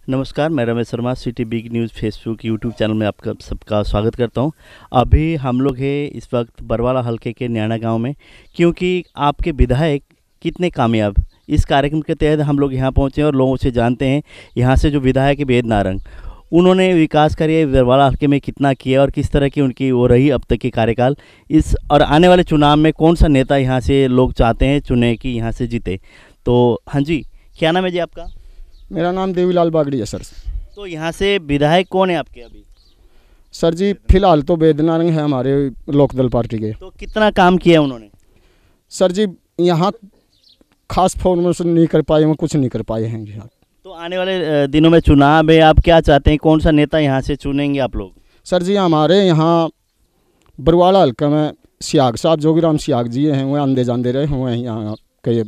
नमस्कार, मैं Ramesh Sharma city big news Facebook YouTube channel में आपका सबका स्वागत करता हूं। अभी हम लोग हैं इस वक्त बरवाला हलके के न्याणा गांव में, क्योंकि आपके विधायक कितने कामयाब, इस कार्यक्रम के तहत हम लोग यहां पहुंचे और लोगों से जानते हैं यहां से जो विधायक है वेद नारंग, उन्होंने विकास कार्य बरवाला हलके में कितना किया और किस तरह की उनकी वो रही अब तक की कार्यकाल। इस और आने वाले चुनाव में कौन सा नेता यहाँ से लोग चाहते हैं चुने कि यहाँ से जीते। तो हाँ जी, क्या नाम है जी आपका? मेरा नाम देवीलाल बागड़ी है सर। तो यहाँ से विधायक कौन है आपके अभी? सर जी फिलहाल तो वेद नारंग है हमारे लोकदल पार्टी के। तो कितना काम किया उन्होंने? सर जी यहाँ खास फॉर्मेशन नहीं कर पाए हैं, कुछ नहीं कर पाए हैं यहाँ। तो आने वाले दिनों में चुनाव है, आप क्या चाहते हैं, कौन सा नेता यहाँ से चुनेंगे आप लोग? सर जी हमारे यहाँ बरवाला हल्का में सियाग साहब जोगीराम सियाग जी हैं, वह आंदे जाते रहे हुए हैं, यहाँ के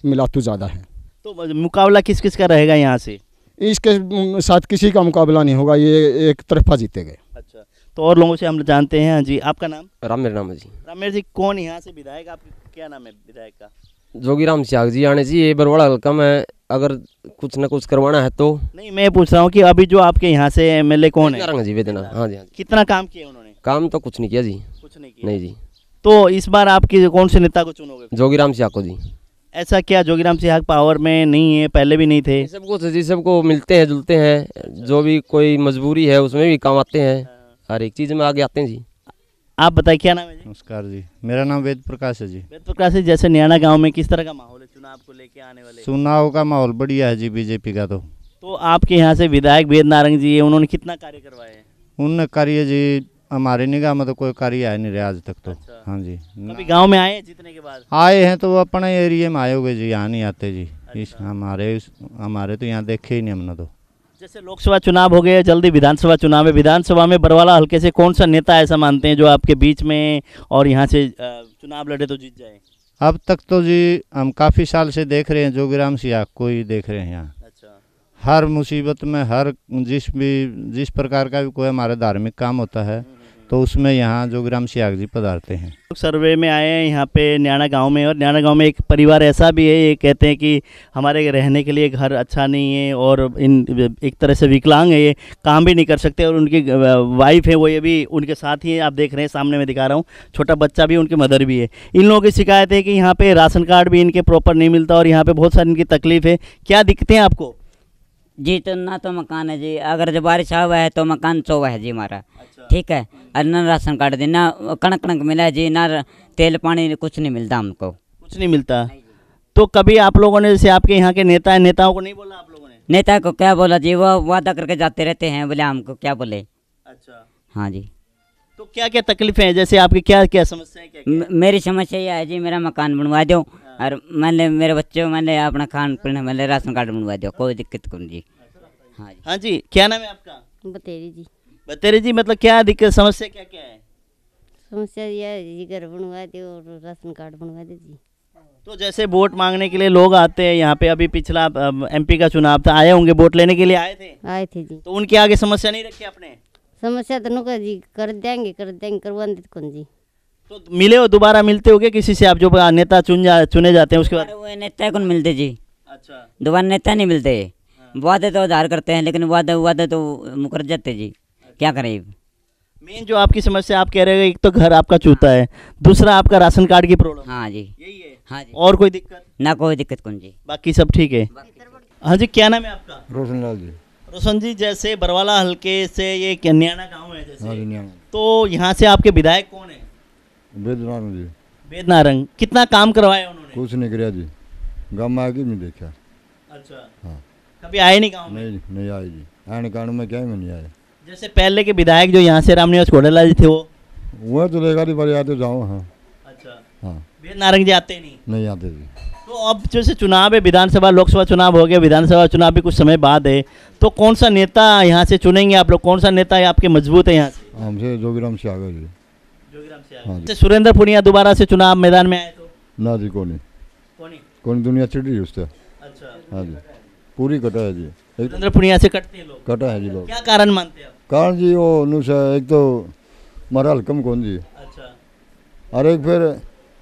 मिलातू ज़्यादा है। तो मुकाबला किस किस का रहेगा यहाँ से? इसके साथ किसी का मुकाबला नहीं होगा, ये एक तरफा जीतेंगे। अच्छा, तो और लोगों से हम जानते हैं। हाँ जी, आपका नाम? रामेर नाम है जी। रामेर जी, कौन यहाँ से विधायक, आप क्या नाम है विधायक का? जोगीराम सियाग जी आने जी। ये बरवाड़ा हल्का में अगर कुछ न कुछ करवाना है तो। नहीं, मैं पूछ रहा हूँ कि अभी जो आपके यहाँ से एमएलए कौन है? जी वेदना। हाँ जी, हाँ जी। कितना काम किया उन्होंने? काम तो कुछ नहीं किया जी। कुछ नहीं किया? नहीं जी। तो इस बार आपकी कौन से नेता को चुनोगे? जोगीराम सियाग को जी। ऐसा क्या जोगीराम सियाग पावर में नहीं है, पहले भी नहीं थे? सबको जी, सबको मिलते हैं जुलते हैं, जो भी कोई मजबूरी है उसमें भी काम आते हैं, हर एक चीज़ में आगे आते हैं जी। आप बताइए क्या नाम है जी? नमस्कार जी, मेरा नाम वेद प्रकाश है जी। वेद प्रकाश जी, जैसे न्याणा गांव में किस तरह का माहौल है चुनाव को लेके आने वाले? चुनाव का माहौल बढ़िया है जी बीजेपी का। तो आपके यहाँ से विधायक वेद नारंग जी है, उन्होंने कितना कार्य करवाए हैं? उन कार्य जी हमारे निगाह में तो कोई कार्य आया नहीं रहा आज तक तो। अच्छा। हाँ जी, कभी गांव में आए जीतने के बाद? आए हैं तो वो अपने एरिया में आए होंगे जी, यहाँ नहीं आते जी। अच्छा। इस हमारे तो यहाँ देखे ही नहीं हमने तो। जैसे लोकसभा चुनाव हो गए, जल्दी विधानसभा चुनाव है, विधानसभा में बरवाला हल्के से कौन सा नेता ऐसा मानते हैं जो आपके बीच में और यहाँ से चुनाव लड़े तो जीत जाए? अब तक तो जी हम काफ़ी साल से देख रहे हैं जोगीराम सियाग को ही देख रहे हैं यहाँ। अच्छा। हर मुसीबत में, हर जिस प्रकार का भी कोई हमारा धार्मिक काम होता है तो उसमें यहाँ जोगीराम सियाग जी पधारते हैं। सर्वे में आए हैं यहाँ पे न्याणा गांव में, और न्याणा गांव में एक परिवार ऐसा भी है, ये कहते हैं कि हमारे रहने के लिए घर अच्छा नहीं है और इन एक तरह से विकलांग है, ये काम भी नहीं कर सकते, और उनकी वाइफ है वो ये भी उनके साथ ही है। आप देख रहे हैं सामने मैं दिखा रहा हूँ, छोटा बच्चा भी, उनकी मदर भी है। इन लोगों की शिकायत है कि यहाँ पे राशन कार्ड भी इनके प्रॉपर नहीं मिलता और यहाँ पे बहुत सारी इनकी तकलीफ है। क्या दिक्कतें हैं आपको? जी तो ना तो मकान है जी, अगर जब बारिश हुआ है तो मकान चौवा है जी हमारा। अच्छा। ठीक है, और ना राशन कार्ड दी, ना कणक कणक मिला है जी, ना तेल पानी कुछ नहीं मिलता हमको। कुछ नहीं मिलता? तो कभी आप लोगों ने, जैसे आपके यहाँ के नेता हैं, नेताओं को नहीं बोला आप लोगों ने? नेता को क्या बोला जी, वो वादा करके जाते रहते हैं, बोले हमको क्या बोले। अच्छा। हाँ जी। तो क्या क्या तकलीफें हैं, जैसे आपकी क्या क्या समस्याएं, क्या मेरी समस्या ये है जी, मेरा मकान बनवा दो, और मैंने मेरे बच्चों मैंने अपना खान पीना मैंने राशन कार्ड बनवा दो, कोई दिक्कत कौन जी। हाँ जी। हाँ जी, क्या नाम है आपका? बतेरी जी। बतेरी जी, मतलब क्या दिक्कत, समस्या क्या क्या है? समस्या यह है जी, घर बनवा दे और राशन कार्ड बनवा दे जी। तो जैसे वोट मांगने के लिए लोग आते हैं यहाँ पे, अभी पिछला एमपी का चुनाव था, आए होंगे वोट लेने के लिए, आए थे? आए थे जी। तो उनके आगे समस्या नहीं रखी आपने? समस्या तो नुका जी, कर देंगे करवा देते कौन जी। तो मिले हो, दोबारा मिलते हो क्या किसी से, आप जो नेता चुने जाते हैं उसके बाद? वो नेता कौन मिलते जी? अच्छा। दोबारा नेता नहीं मिलते। वादे तो उधार करते हैं, लेकिन वादे तो मुकर जाते जी, क्या करें। मेन जो आपकी समस्या आप कह रहे हो, एक तो घर आपका चूता है, दूसरा आपका राशन कार्ड की प्रॉब्लम। हाँ जी। यही है? हाँ जी। और कोई दिक्कत? ना कोई दिक्कत कौन जी, बाकी सब ठीक है? हाँ जी, क्या नाम है आपका? रोशनलाल जी। रोशन जी, जैसे बरवाला हल्के से ये न्याणा गाँव है जैसे, हाँ जी, न्याणा। तो यहाँ से आपके विधायक कौन है? वेद नारंग जी। वेद नारंग, कितना काम करवाया उन्होंने? कुछ नहीं कराया जी, गाँव में आके नहीं देखा। अच्छा। हाँ। कभी आए नहीं गाँव में? नहीं आए जी, आने कारण में क्या में नहीं आए। जैसे पहले के विधायक जो यहाँ से रामनिवास घोड़ेला जी थे, वो तो लेगा बार आते जाओ। हाँ। अच्छा। हाँ। वेद नारंग जी आते नहीं आते जी। तो अब जैसे चुनाव है, विधानसभा लोकसभा चुनाव हो गया, विधानसभा चुनाव भी कुछ समय बाद है, तो कौन सा नेता यहाँ से चुनेंगे आप लोग, कौन सा नेता है आपके मजबूत है यहाँ से? हमसे जोगीराम सियाग जी। जोगीराम हाँ सियाग। सुरेंद्र पुनिया दोबारा से चुनाव मैदान में आए तो? ना जी, कौन दुनिया चिड़ रही उससे। अच्छा। हाँ जी, पूरी कटा है जी। सुरेंद्र पुनिया से कटते हैं लोग? कटा है जी लोग। क्या कारण मानते हैं आप? कारण जी वो एक तो हमारा हल्कम कौन जी। अच्छा। और एक फिर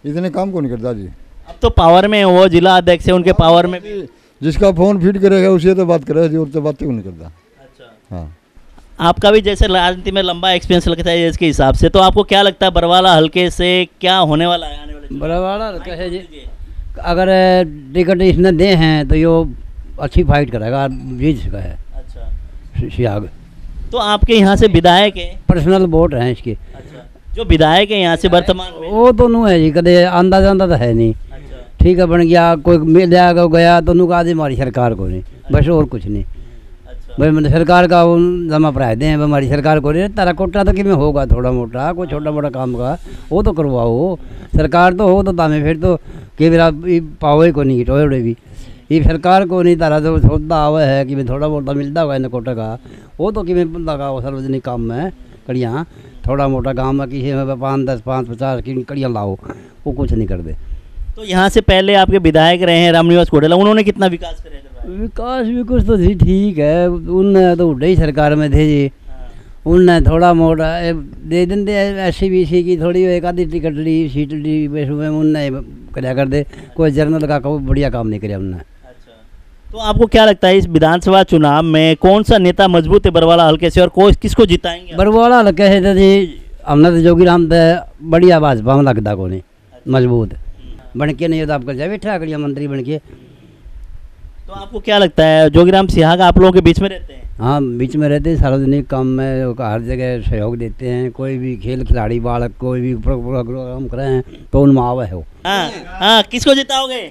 इतने काम को नहीं करता जी। अब तो पावर में वो जिला अध्यक्ष है, उनके पावर में भी जिसका फ़ोन फीड करेगा उसी तो बात करेगा, जो तो बातें नहीं करता। अच्छा, हाँ, आपका भी जैसे राजनीति में लंबा एक्सपीरियंस लगता है इसके हिसाब से, तो आपको क्या लगता है बरवाला हल्के से क्या होने वाला है आने वाले समय में? बरवाला हल्का है जी, अगर टिकट इसने दे हैं तो यो अच्छी फाइट करेगा, जीत सका है। अच्छा, सियाग तो आपके यहाँ से विधायक है? पर्सनल वोट हैं इसके। अच्छा, जो विधायक है यहाँ से वर्तमान में? वो तो नू है जी, कदे आंदा जांदा तो है नहीं। अच्छा, ठीक है, बन गया कोई मिल जाएगा गया तो नू कहा हमारी सरकार को नहीं, बस और कुछ नहीं। अच्छा, भाई मतलब सरकार का वो जमा पढ़ाते हैं, हमारी सरकार को नहीं। तारा कोटा तो कि में होगा थोड़ा मोटा, कोई छोटा मोटा काम का वो तो करवाओ। सरकार तो हो तो तामे फिर तो कि मेरा पाओ को नहीं टोड़े भी ये सरकार को नहीं। तारा तो सौदा आवा है कि थोड़ा मोटा मिलता होगा इन कोटा का, वो तो कि लगा सार्वजनिक काम में कड़ियाँ थोड़ा मोटा काम में किसी में 5, 10, 5, 50 की कड़ियाँ लाओ, वो कुछ नहीं कर दे। तो यहाँ से पहले आपके विधायक रहे हैं रामनिवास घोडेला, उन्होंने कितना विकास करे? विकास भी कुछ तो जी ठीक है, उनने तो उड़े ही सरकार में थे जी। उनने थोड़ा मोटा दे देंगे ऐसी भी सी की थोड़ी एक आधी टिकट ली सीट ली, बस में उनने कराया कर दे। कोई जर्नल का कोई बढ़िया काम नहीं कराया उनने। अच्छा, तो आपको क्या लगता है इस विधानसभा चुनाव में कौन सा नेता मजबूत है बरवाला हल्के से, और किसको जिताएंगे? बरवाला हल्के से तो जी हमने तो जोगीराम तो बढ़िया भाजपा में लगता को नहीं, मजबूत बन के नहीं तो आपको जाए बैठा करिए मंत्री बन के। तो आपको क्या लगता है जोगीराम सिहाग आप लोगों के बीच में रहते हैं? हाँ, बीच में रहते हैं, सार्वजनिक काम में हर जगह सहयोग देते हैं। कोई भी खेल खिलाड़ी बालक कोई भी प्रोग्राम करे हैं तो उनमें आवा है वो। हाँ हाँ, किसको जिताओगे?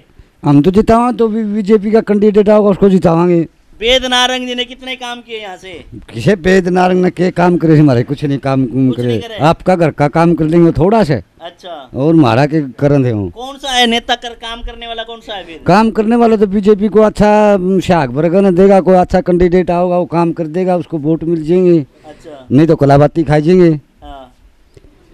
हम तो जितावा तो बीजेपी का कैंडिडेट होगा उसको जितावांगे। वेद नारंग जी ने कितने काम किए यहाँ से? किसे वेद नारंग ने के काम करे हमारे कुछ नहीं काम करे। करे। आपका घर का काम कर लेंगे थोड़ा से, अच्छा, और हमारा के करन है वो। कौन सा है नेता काम करने वाला, कौन सा है वेद? काम करने वाला तो बीजेपी को अच्छा शाख बरगन देगा, कोई अच्छा कैंडिडेट आओगा वो काम कर देगा, उसको वोट मिल जाएंगे। अच्छा, नहीं तो कलाबाती खाई जाएंगे। हाँ,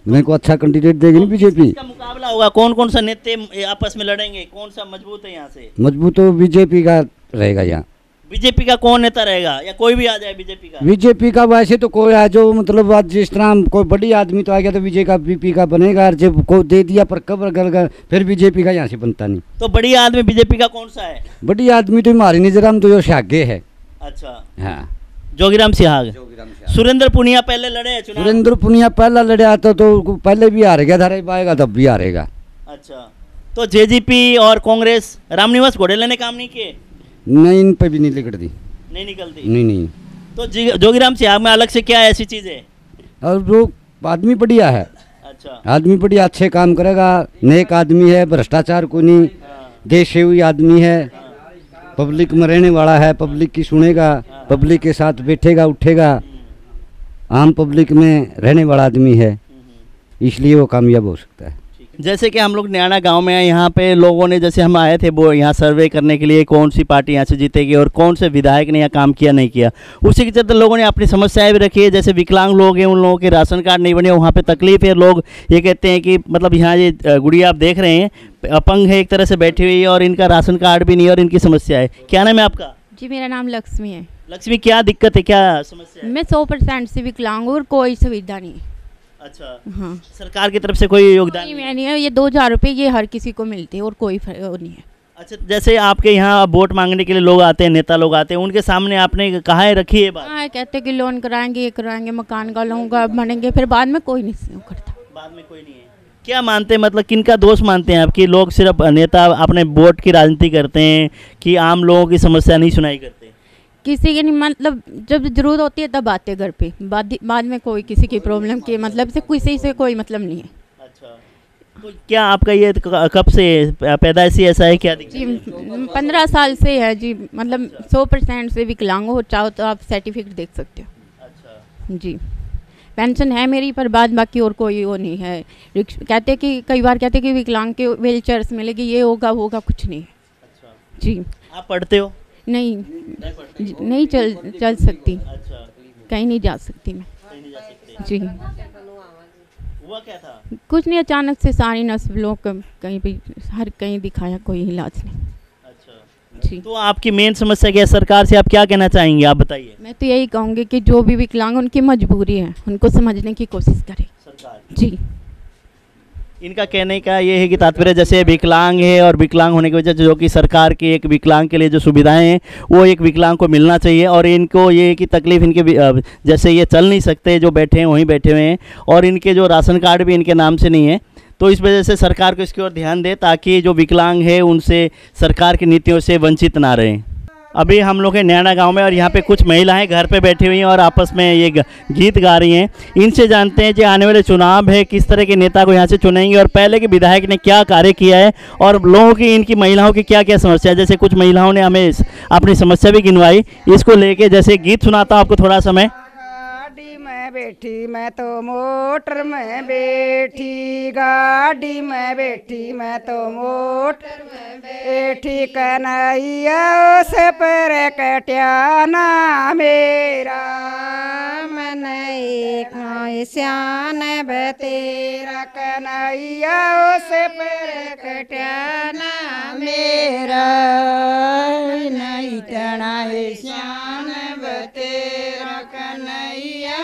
मेरे को अच्छा कैंडिडेट देगी नहीं बीजेपी। इसका मुकाबला होगा, कौन कौन सा नेता आपस में लड़ेंगे, कौन सा मजबूत है यहाँ से? मजबूत तो बीजेपी का रहेगा यहाँ। बीजेपी का कौन नेता रहेगा, या कोई भी आ जाए बीजेपी का? बीजेपी का वैसे तो कोई है जो मतलब आज जिस तरह कोई बड़ी आदमी तो आ गया तो बीजेपी का बनेगा, जब को दे दिया पर कब्र कर फिर बीजेपी का यहाँ से बनता नहीं। तो बड़ी आदमी बीजेपी का कौन सा है? बड़ी आदमी तो हमारी नजर में तो जो शागे है। अच्छा, हाँ, जोगीराम सिहाग। सुरेंद्र पुनिया पहले लड़े हैं चुनाव? सुरेंद्र पुनिया पहला लड़ा तो पहले भी हार गया, धारे पाएगा तब भी हारेगा। अच्छा, तो जेजेपी और कांग्रेस रामनिवास घोडेला ने काम नहीं किए? नहीं, इन पे भी नहीं निकलती। नहीं निकलती? नहीं। तो जोगीराम सिहाग में अलग से क्या ऐसी चीज़ है? और वो आदमी बढ़िया है। अच्छा, आदमी बढ़िया अच्छे काम करेगा, नेक आदमी है, भ्रष्टाचार को नहीं, देश सेवी आदमी है, पब्लिक में रहने वाला है, पब्लिक की सुनेगा, पब्लिक के साथ बैठेगा उठेगा, आम पब्लिक में रहने वाला आदमी है, इसलिए वो कामयाब हो सकता है। जैसे कि हम लोग न्याणा गांव में हैं, यहाँ पे लोगों ने जैसे हम आए थे वो यहाँ सर्वे करने के लिए कौन सी पार्टी यहाँ से जीतेगी और कौन से विधायक ने यहाँ काम किया नहीं किया, उसी के चलते लोगों ने अपनी समस्याएं भी रखी है। जैसे विकलांग लोग हैं, उन लोगों के राशन कार्ड नहीं बने, वहाँ पे तकलीफ है। लोग ये कहते हैं कि मतलब यहाँ ये गुड़िया आप देख रहे हैं अपंग है, एक तरह से बैठी हुई है और इनका राशन कार्ड भी नहीं है और इनकी समस्या है। क्या नाम है आपका? जी, मेरा नाम लक्ष्मी है। लक्ष्मी, क्या दिक्कत है, क्या समस्या है? मैं 100% से विकलांग हूँ और कोई सुविधा नहीं। अच्छा, हाँ, सरकार की तरफ से कोई योगदान नहीं, नहीं है। ये 2000 रुपये ये हर किसी को मिलते हैं और कोई वो नहीं है। अच्छा, जैसे आपके यहाँ वोट मांगने के लिए लोग आते हैं, नेता लोग आते हैं, उनके सामने आपने कहा है रखी है बात? हाँ, कहते हैं कि लोन कराएंगे, ये कराएंगे, मकान का लोन का बनेंगे, फिर बाद में कोई नहीं करता। बाद में कोई नहीं है। क्या मानते हैं, मतलब किनका दोष मानते हैं आपकी? लोग सिर्फ नेता अपने वोट की राजनीति करते हैं कि आम लोगों की समस्या नहीं सुनाई करते? किसी की नहीं, मतलब जब जरूरत होती है तब आते घर पे, बाद में कोई किसी की प्रॉब्लम के मतलब से किसी से कोई मतलब नहीं है। अच्छा, तो क्या आपका ये कब से पैदाइशी ऐसा है, क्या दिक्कत? जी, 15 साल से है जी, मतलब 100% से विकलांग हो, चाहो तो आप सर्टिफिकेट देख सकते हो। अच्छा जी, पेंशन है मेरी पर बाद बाकी और कोई वो नहीं है। कहते कि कई बार कहते कि विकलांग के व्हील चेयर्स मिलेगी, ये होगा कुछ नहीं है। अच्छा, जी। आप पढ़ते हो? नहीं चल सकती। अच्छा, कहीं नहीं जा सकती मैं। कहीं नहीं जा सकते? जी। हुआ क्या था? कुछ नहीं, अचानक से सारी नस्लों को कहीं भी कहीं दिखाया, कोई इलाज नहीं। अच्छा जी। तो आपकी मेन समस्या क्या है? सरकार से आप क्या कहना चाहेंगे, आप बताइए। मैं तो यही कहूँगी कि जो भी विकलांग उनकी मजबूरी है, उनको समझने की कोशिश करे सरकार। जी। इनका कहने का ये है कि तात्पर्य जैसे विकलांग है और विकलांग होने की वजह से जो कि सरकार की एक विकलांग के लिए जो सुविधाएं हैं वो एक विकलांग को मिलना चाहिए, और इनको ये है कि तकलीफ इनके जैसे ये चल नहीं सकते, जो बैठे हैं वहीं बैठे हुए हैं, और इनके जो राशन कार्ड भी इनके नाम से नहीं है, तो इस वजह से सरकार को इसकी ओर ध्यान दे ताकि जो विकलांग है उनसे सरकार की नीतियों से वंचित ना रहें। अभी हम लोग हैं नैना गांव में और यहाँ पे कुछ महिलाएं घर पे बैठी हुई हैं और आपस में ये गीत गा रही हैं। इनसे जानते हैं कि आने वाले चुनाव है किस तरह के नेता को यहाँ से चुनेंगे और पहले के विधायक ने क्या कार्य किया है और लोगों की, इनकी महिलाओं की क्या क्या समस्या है। जैसे कुछ महिलाओं ने हमें अपनी समस्या भी गिनवाई, इसको लेके जैसे गीत सुनाता हूँ आपको थोड़ा समय। बैठी मैं तो मोटर में बैठी, गाड़ी में बैठी मैं तो मोटर में बैठी, कन्हैया से पर कट्याना मेरा मन श्यान बतेरा, कन्हैया से पर कट्याना मेरा नहीं तना श्यान बतेरा, कन्हैया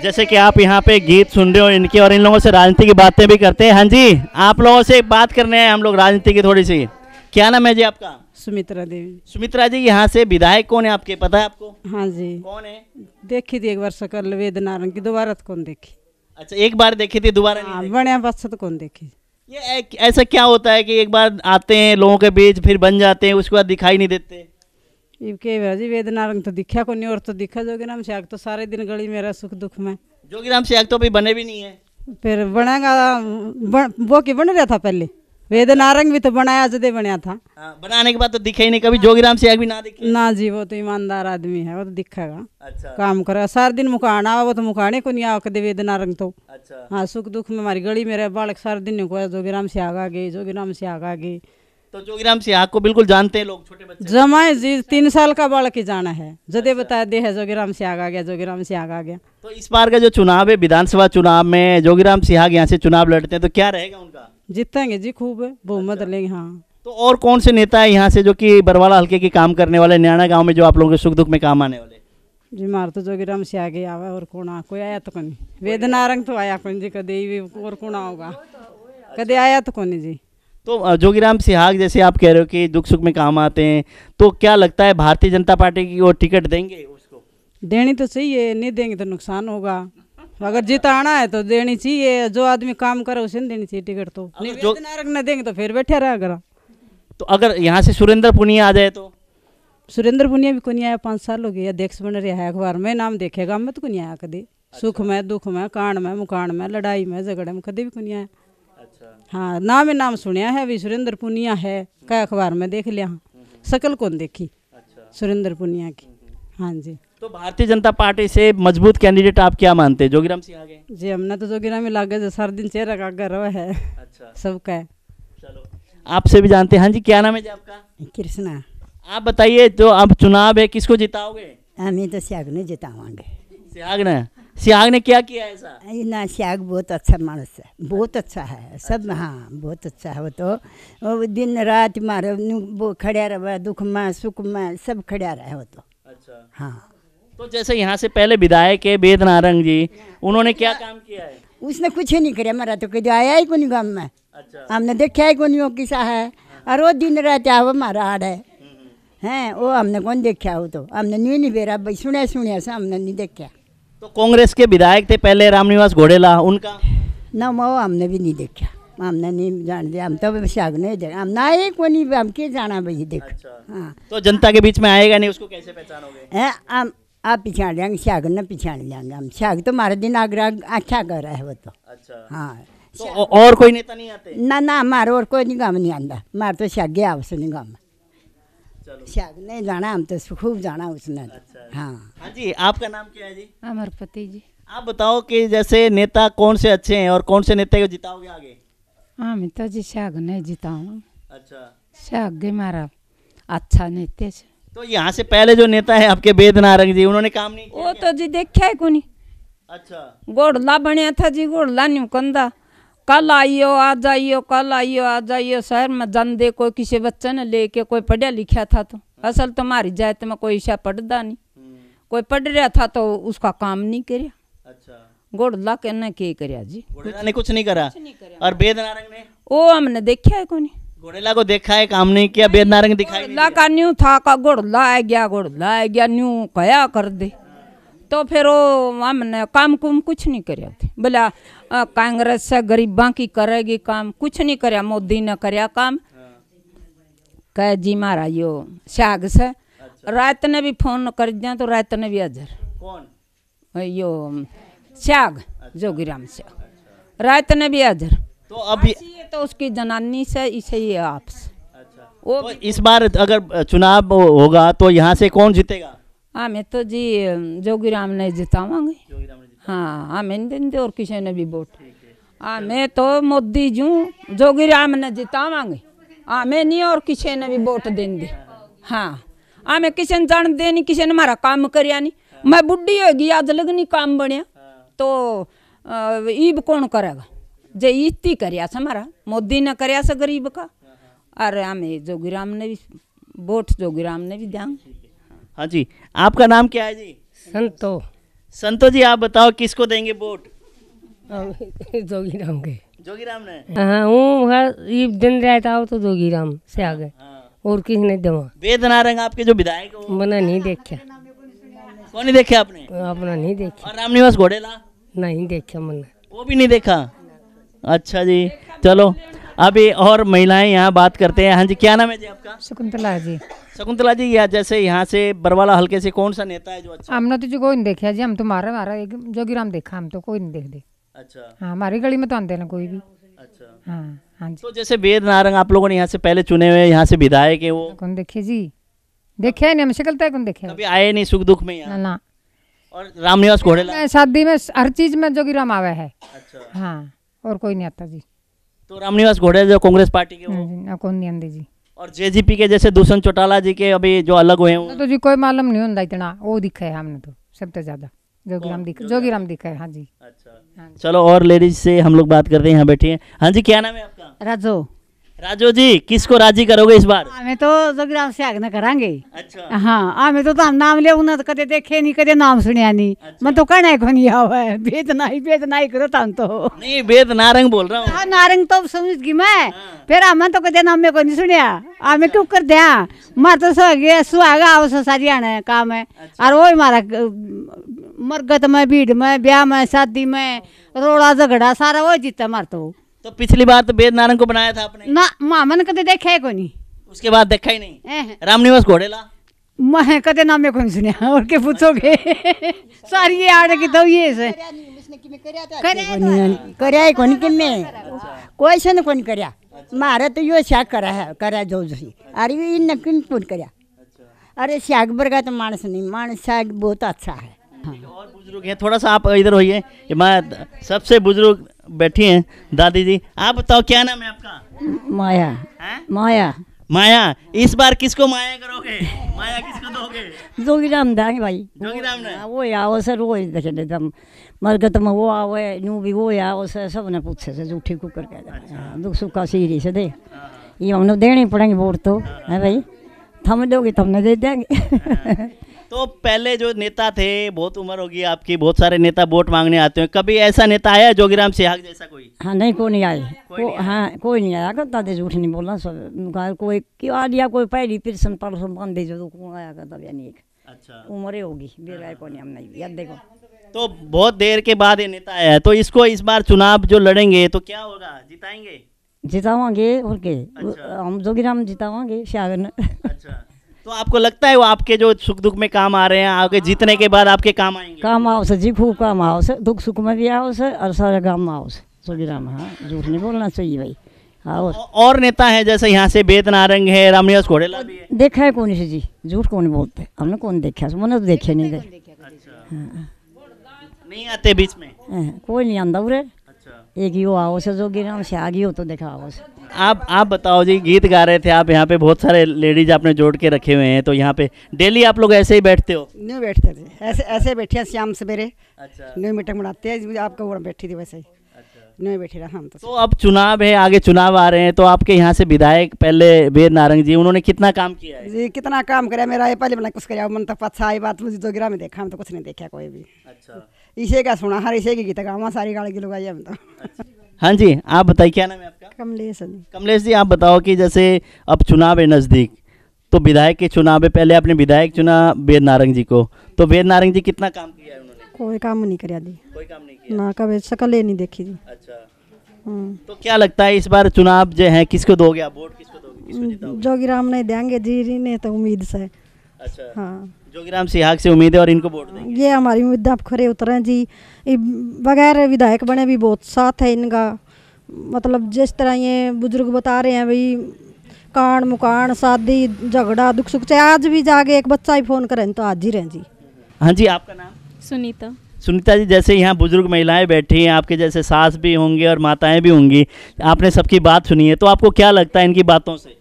जैसे कि आप यहाँ पे गीत सुन रहे हो इनके और इन लोगों से राजनीति की बातें भी करते हैं। हाँ जी, आप लोगों से बात करने हैं हम लोग राजनीति की थोड़ी सी। क्या नाम है जी आपका? सुमित्रा देवी। सुमित्रा जी, यहाँ से विधायक कौन है आपके, पता है आपको? हाँ जी। कौन है? देखी थी एक बार सकल वेद नारंग की, दोबारा तो कौन देखी। अच्छा, एक बार देखी थी, दोबारा नहीं देखी। बढ़िया बात से तो कौन देखी। ये ऐसा क्या होता है कि एक बार आते हैं लोगों के बीच, फिर बन जाते हैं, उसके बाद दिखाई नहीं देते? जी वेद नारंग तो दिखा को नहीं, और तो दिखा जोगीराम सियाग तो सारे दिन गली में रहा सुख दुख में। जोगीराम सियाग तो अभी बने भी नहीं है, फिर बनेगा वो की बन रहा था पहले, वेद नारंग भी तो बनाया जदे बनाया था। बनाने के बाद तो दिखे ही नहीं कभी, जोगीराम सियाग भी ना दिखे ना जी, वो तो ईमानदार आदमी है, वो तो दिखेगा। अच्छा। काम करेगा सारा दिन, मुकान आवा वो तो मुकाने को नहीं आवा कदे वेद नारंग तो। अच्छा। हाँ, सुख दुख में हमारी गली में रहे बालक सारा दिन को जोगीराम सियाग आ गए, जोगीराम सियाग आ गए। तो जोगीराम सियाग को बिल्कुल जानते हैं लोग, छोटे बच्चे? जमाए जी 3 साल का बालक ही जाना है, जदे बता दे है जोगीराम सियाग आ गया, जोगीराम सियाग आ गया। तो इस बार का जो चुनाव है विधानसभा चुनाव में जोगीराम सियाग यहाँ से चुनाव लड़ते हैं तो क्या रहेगा उनका? जीतेंगे जी, खूब बहुमत लेंगे। हाँ। तो और कौन से नेता है यहाँ से जो कि बरवाला हल्के की काम करने वाले, नैना गाँव में जो आप लोगों के सुख दुख में काम आने वाले? जी मार तो जोगीराम सियाग आवा, और कौन कोई आया तो कौन, वेद नारंग तो आया कौन जी कदे, और कौन होगा कदे आया तो कौन जी। तो जोगीराम सियाग जैसे आप कह रहे हो कि दुख सुख में काम आते हैं, तो क्या लगता है भारतीय जनता पार्टी की वो टिकट देंगे उसको? देनी तो चाहिए, नहीं देंगे तो नुकसान होगा। अगर जिताना है तो देनी चाहिए, जो आदमी काम करे उसे नहीं देनी चाहिए टिकट। तो वेद नारंग न देंगे तो फिर बैठे रहा अगर। तो अगर यहाँ से सुरेंद्र पुनिया आ जाए तो? सुरेंद्र पुनिया भी को नहीं आया, 5 साल हो गए, अध्यक्ष बन रहा है, अखबार में नाम देखेगा, मत को नहीं आया कभी। सुख में दुख में, कांड में मुकांड में, लड़ाई में झगड़े में कभी भी को नहीं आया। हाँ, नाम सुनिया है अभी, सुरेंद्र पुनिया है, क्या अखबार में देख लिया, शकल कौन देखी सुरेंद्र पुनिया की। हाँ जी। तो भारतीय जनता पार्टी से मजबूत कैंडिडेट आप क्या मानते हैं, जोगीराम सियाग है? जी, हमने तो जोगीराम ही लागे जो सारा दिन चेहरा का गर्व है। अच्छा। सबका है। चलो, आपसे भी जानते हैं। हाँ जी, क्या नाम है जी आपका? कृष्णा। आप बताइए, जो अब चुनाव है किसको जिताओगे? हमें तो सियाग ने जितावांगे। सियाग ने? सियाग ने क्या किया ऐसा? ना, सियाग बहुत अच्छा मानस है, बहुत अच्छा है सब। हाँ, बहुत अच्छा है वो तो, वो दिन रात मारे वो खड़ा रहा, दुख में सुख में सब खड़ा रहा वो तो। अच्छा। हाँ। तो जैसे यहाँ से पहले विधायक है वेद नारंग जी, उन्होंने क्या काम किया है? उसने कुछ नहीं किया, हमारा तो कभी आया ही को नहीं गाँव में। अच्छा। हमने देखा ही को नहीं वो किसा है, और वो दिन रात आओ हमारा आड़ है हैं, वो हमने कौन देखा, वो तो हमने नहीं बेरा भाई, सुने से हमने नहीं देखा। तो कांग्रेस के विधायक थे पहले रामनिवास घोड़ेला, उनका ना वो हमने भी नहीं देखा, हमने नहीं जान दिया, हम तो सियाग नहीं देखा, हम ना ही को नहीं, हम क्या जाना भाई देख। अच्छा। हाँ। तो जनता के बीच में आएगा नहीं, उसको कैसे पहचानोगे? हैं, आप पिछाड़ लेंगे, सियाग न पिछाड़ लेंगे हम, सियाग तो हमारे दिन आगरा अच्छा कर रहा है वो तो। अच्छा। हाँ। तो और कोई नेता नहीं आते? ना, हमारे और कोई नहीं गाँव नहीं आता, हमारे तो सियाग गया उसे नहीं गाँव में, सियाग नहीं जाना, हम तो खूब जाना उसने। अच्छा। हाँ। हाँ जी, आपका नाम क्या है जी? अमरपति जी। आप बताओ कि जैसे नेता कौन से अच्छे हैं और कौन से नेता को जिताओगे आगे? हम तो जी सियाग नहीं जिताऊँ। अच्छा। सियाग हमारा अच्छा नेता है। तो यहाँ से पहले जो नेता है आपके वेद नारंग जी, उन्होंने काम नहीं किया? वो तो जी देखा है को नहीं। अच्छा। घोड़ला बनया था जी, घोड़ला नहीं कंदा, कल आइयो आ जाइयो, कल आइयो आ जाइयो, शहर में जन दे कोई किसी बच्चे ने लेके, कोई पढ़ा लिखा था तो असल तो हमारी जात में कोई ऐसा पढ़ता नहीं, कोई पढ़ रहा था तो उसका काम नहीं किया। अच्छा। गोड़ला के ने के करया जी, घोड़ेला ने कुछ नहीं करा। और बेद नारंग ने? वो हमने देखा है कोनी। घोड़ेला को देखा है, काम नहीं किया, बेद नारंग दिखाई नहीं गोड़ला का न्यू था का गोड़ला आ गया न्यू कया कर दे, तो फिर वो हमने काम कुम कुछ नहीं करया थे। बोला कांग्रेस से गरीबा की करेगी काम, कुछ नहीं करया, मोदी ने करया काम। कह जी मारा यो शाग से रात ने भी फोन कर दिया तो रात ने भी हाजिर। कौन? यो शाग जोगीराम से रात ने भी हाजिर। तो अभी तो उसकी जनानी से इसे ही आपस। वो तो इस बार अगर चुनाव होगा तो यहाँ से कौन जीतेगा? हमें तो जी जोगीराम ने जितावांगे। हाँ हमें नहीं देंगे और किसी ने भी वोट। हमें तो मोदी जू जोगीराम ने जितावांगे, हमें नहीं और किसी ने भी वोट देंगे। हाँ हमें किसी ने जान दे नहीं, किसी ने हमारा काम करया नहीं। मैं बुढ़ी होगी आज लगनी काम बनया तो ईब कौन करेगा? जे इतनी करया से हमारा मोदी ने करया से गरीब का। अरे हमें जोगीराम ने भी वोट जोगीराम ने भी दिया। हाँ जी, आपका नाम क्या है जी? संतो। संतो जी, आप बताओ किसको देंगे वोट? जोगीराम के। जोगीराम ने? हाँ वो ये दिन रहता हो तो जोगीराम से आ गए और किसी ने दवा। वेद नारंग आपके जो विधायक हो? मैंने नहीं देखा। कौन नहीं देखा आपने? अपना नहीं देखा। और रामनिवास घोड़ेला? नहीं देखा मैंने। वो भी नहीं देखा? अच्छा जी, चलो अभी और महिलाएं यहाँ बात करते हैं। हाँ जी, क्या नाम है जी आपका? शकुंतला जी। शकुंतला जी, या जैसे यहाँ से बरवाला हल्के से कौन सा नेता है जो अच्छा? हमने तो जो कोई नहीं देखा जी, हम तो मारा एक जोगीराम देखा, हम तो कोई नहीं देख दे। अच्छा। हाँ हमारी गली में तो आते ना कोई भी। अच्छा। हाँ हाँ जी। तो जैसे वेद नारंग आप लोगों ने यहाँ से पहले चुने हुए, यहाँ से विधायक है, वो कौन देखे जी? देखा नहीं, हम शक्ल तक कौन देखे? कभी आए नहीं सुख दुख में यहाँ? ना। और रामनिवास घोड़ेला? शादी में हर चीज में जोगीराम आवे है। अच्छा। हाँ और कोई नहीं आता जी। तो रामनिवास घोड़ेला जो कांग्रेस पार्टी के, ना कौन नहीं आंदे जी। और जेजेपी के जैसे दूषण चौटाला जी के अभी जो अलग हुए हैं तो जी कोई मालूम नहीं होता इतना, वो दिखा है हमने तो सबसे ज्यादा जोगीराम दिखा है। हाँ जी। अच्छा। चलो और लेडीज से हम लोग बात करते हैं, यहाँ बैठी हैं। हाँ जी, क्या नाम है आपका? राजो। राजो जी, किसको राजी करोगे इस बार? हमें तो जोगीराम से आगे करांगे। अच्छा। हाँ हमें तो हम नाम ले तो कदे देखे नहीं, कदे नाम सुनिया नहीं। मैं तो कहना को नहीं आवा है, भेद नहीं करो तम तो नहीं, वेद नारंग बोल रहा हूँ। हाँ नारंग तो समझ गई मैं। फिर हमें तो कदे नाम में को नहीं सुनिया, हमें क्यों कर दिया? मार तो सुहागा आओ सारी आना काम है। और वो हमारा मरगत में, भीड़ में, ब्याह में, शादी में, रोड़ा झगड़ा सारा वो जीता मार तो पिछली बार तो वेद नारंग को बनाया था आपने ना? मामन कदे देखा है को नहीं, उसके बाद देखा ही नहीं। रामनिवास घोड़ेला? मैं कदे नाम में कौन सुनिया, और के पूछोगे? सारी ये आड़ की तो ये से करया कोनी कि मैं कोई से कोनी करया, मारे तो यो शाग करा जो अरे इन किन कौन करया। अरे शाग बरगा तो मानस नहीं, मानस शाग बहुत अच्छा है। और बुजुर्ग हैं, थोड़ा सा आप इधर होइए। मैं सबसे बुजुर्ग बैठी हैं दादी जी, आप बताओ क्या नाम है आपका? माया। माया। माया, इस बार किसको माया करोगे? माया किसको दोगे? जोगीराम देंगे भाई। जोगीराम ने? वो आओ सर, वो देखे दम मरगत में वो आओ नू भी वो आओ सर, सब ने पूछे से झूठी कुकर के दुख सुख का सीरी से दे, ये हमने देने पड़ेंगे वोट तो है भाई, थम दोगे तुमने दे देंगे। तो पहले जो नेता थे, बहुत उम्र होगी आपकी, बहुत सारे नेता वोट मांगने आते हैं, कभी ऐसा नेता आया जोगीराम सिहाग जैसा कोई? हाँ नहीं, कोई नहीं आए। हाँ कोई नहीं आया करता दे, झूठ नहीं बोलना सब। कोई क्यों आ दिया, कोई पहली पिरसन परसों बांधे जो आया करता नहीं। अच्छा। उम्र होगी बेरा को नहीं, हम नहीं याद देखो। तो बहुत देर के बाद ये नेता आया है, तो इसको इस बार चुनाव जो लड़ेंगे तो क्या होगा, जिताएंगे? जितावांगे और के। हम जोगीराम जितावांगे शागन। अच्छा। तो आपको लगता है वो आपके जो सुख दुख में काम आ रहे हैं, आगे जीतने के बाद आपके काम आएंगे? काम आओ से जी, खूब काम आओ से, दुख सुख में भी आओ से, और सारे काम में आओ से जोगीराम। हाँ झूठ नहीं बोलना चाहिए भाई। हाँ और नेता है जैसे यहाँ से वेद नारंग है, रामनिवास घोड़ेला भी है। देखा है कौन से जी, झूठ कौन बोलते, हमने कौन देखा, मैंने तो देखे नहीं। नहीं आते बीच में? कोई नहीं आंदा उरे। एक यो आओ से जोगीराम से आगे हो तो देखा आओ से। आप बताओ जी, गीत गा रहे थे आप, यहाँ पे बहुत सारे लेडीज आपने जोड़ के रखे हुए हैं, तो यहाँ पे डेली आप लोग ऐसे ही बैठते हो? नहीं बैठते थे, ऐसे बैठे शाम सवेरे। अच्छा। नहीं मीटिंग बनाते हैं, आपका वो बैठी थी वैसे ही। नहीं बैठी रहा हम तो अब चुनाव है, आगे चुनाव आ रहे हैं, तो आपके यहाँ से विधायक पहले वेद नारंग जी, उन्होंने कितना काम किया है? जी कितना काम कराया मेरा, ये पहले बना कुछ कराया मन तक अच्छा आई बात, मुझे जोगीराम में देखा, हम तो कुछ नहीं देखा कोई भी। अच्छा। इसे का सुना हर इसे की गीत गावा सारी गाड़ी की लगाई हम तो। हाँ जी, आप बताइए क्या नाम है आपका? कमलेश जी। कमलेश जी, आप बताओ कि जैसे अब चुनाव है नज़दीक, तो विधायक के चुनाव है, पहले आपने विधायक चुना वेद नारंग जी को, तो वेद नारंग जी कितना काम किया है उन्होंने? कोई काम नहीं कराया दी, कोई काम नहीं किया ना कभी शकल ही नहीं देखी जी। अच्छा, तो क्या लगता है इस बार चुनाव जो है किसको दोगे आप, वोट किसको दोगे, किसको जिताओगे? जोगीराम नहीं देंगे जी ने तो उम्मीद से। अच्छा, हाँ, जोगीराम सिहाग से उम्मीद है और इनको वोट देंगे। ये हमारी उम्मीद आप खरे उतरे जी। बगैर विधायक बने भी बहुत साथ है इनका, मतलब जिस तरह ये बुजुर्ग बता रहे हैं भाई, कान मुकान शादी झगड़ा दुख सुख, चाहे आज भी जाके एक बच्चा ही फोन करें तो आज ही रहें जी। हाँ जी, आपका नाम? सुनीता। सुनीता जी, जैसे यहाँ बुजुर्ग महिलाएं बैठी हैं, आपके जैसे सास भी होंगे और माताएं भी होंगी, आपने सबकी बात सुनी है, तो आपको क्या लगता है इनकी बातों से?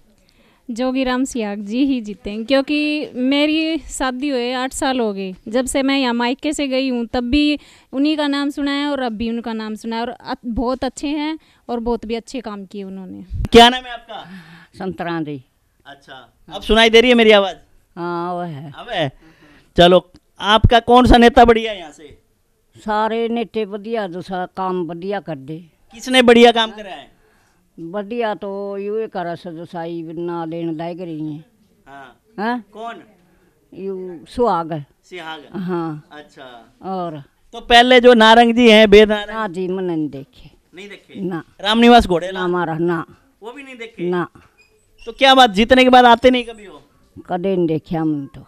जोगीराम सिहाग जी ही जीतेंगे, क्योंकि मेरी शादी हुए 8 साल हो गए, जब से मैं यहाँ मायके से गई हूँ तब भी उन्हीं का नाम सुना है और अब भी उनका नाम सुना है, और बहुत अच्छे हैं और बहुत भी अच्छे काम किए उन्होंने। क्या नाम है आपका? संतरा दी। अच्छा, अब सुनाई दे रही है मेरी आवाज़? हाँ वो है। अब है, चलो, आपका कौन सा नेता बढ़िया है यहाँ से? सारे नेते बढ़िया, दूसरा काम बढ़िया कर दे। किसने बढ़िया काम करा है? बढ़िया तो यू कर सदसाई ना लेन लायक रही है। हाँ, हाँ? कौन? यू सुहाग। सिहाग। हाँ। अच्छा, और तो पहले जो नारंग जी हैं, वेद नारंग ना जी, मैंने नहीं देखे। नहीं देखे? ना। रामनिवास घोड़ेला हमारा ना, वो भी नहीं देखे? ना। तो क्या बात, जीतने के बाद आते नहीं कभी हो? कदे नहीं देखे हम तो।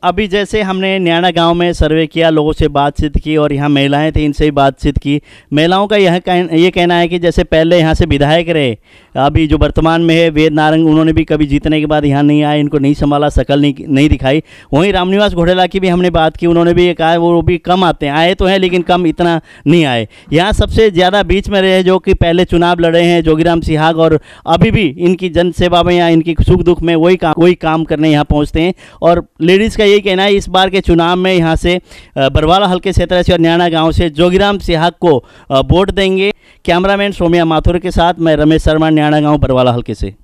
अभी जैसे हमने न्याणा गांव में सर्वे किया, लोगों से बातचीत की और यहाँ महिलाएं थी, इनसे ही बातचीत की। महिलाओं का ये कहना है कि जैसे पहले यहाँ से विधायक रहे, अभी जो वर्तमान में है वेद नारंग, उन्होंने भी कभी जीतने के बाद यहाँ नहीं आए, इनको नहीं संभाला, शकल नहीं दिखाई। वहीं रामनिवास घोड़ेला की भी हमने बात की, उन्होंने भी कहा वो भी कम आते हैं, आए तो हैं लेकिन कम इतना नहीं आए। यहाँ सबसे ज़्यादा बीच में रहे जो कि पहले चुनाव लड़े हैं जोगीराम सिहाग, और अभी भी इनकी जन सेवा में या इनकी सुख दुख में वही काम करने यहाँ पहुँचते हैं। और लेडीज़ का यही कहना है इस बार के चुनाव में यहाँ से बरवाला हल्के क्षेत्र से और न्याणा गांव से जोगीराम सिहाग को वोट देंगे। कैमरामैन सोमिया माथुर के साथ मैं रमेश शर्मा, न्याणा गांव बरवाला हल्के से।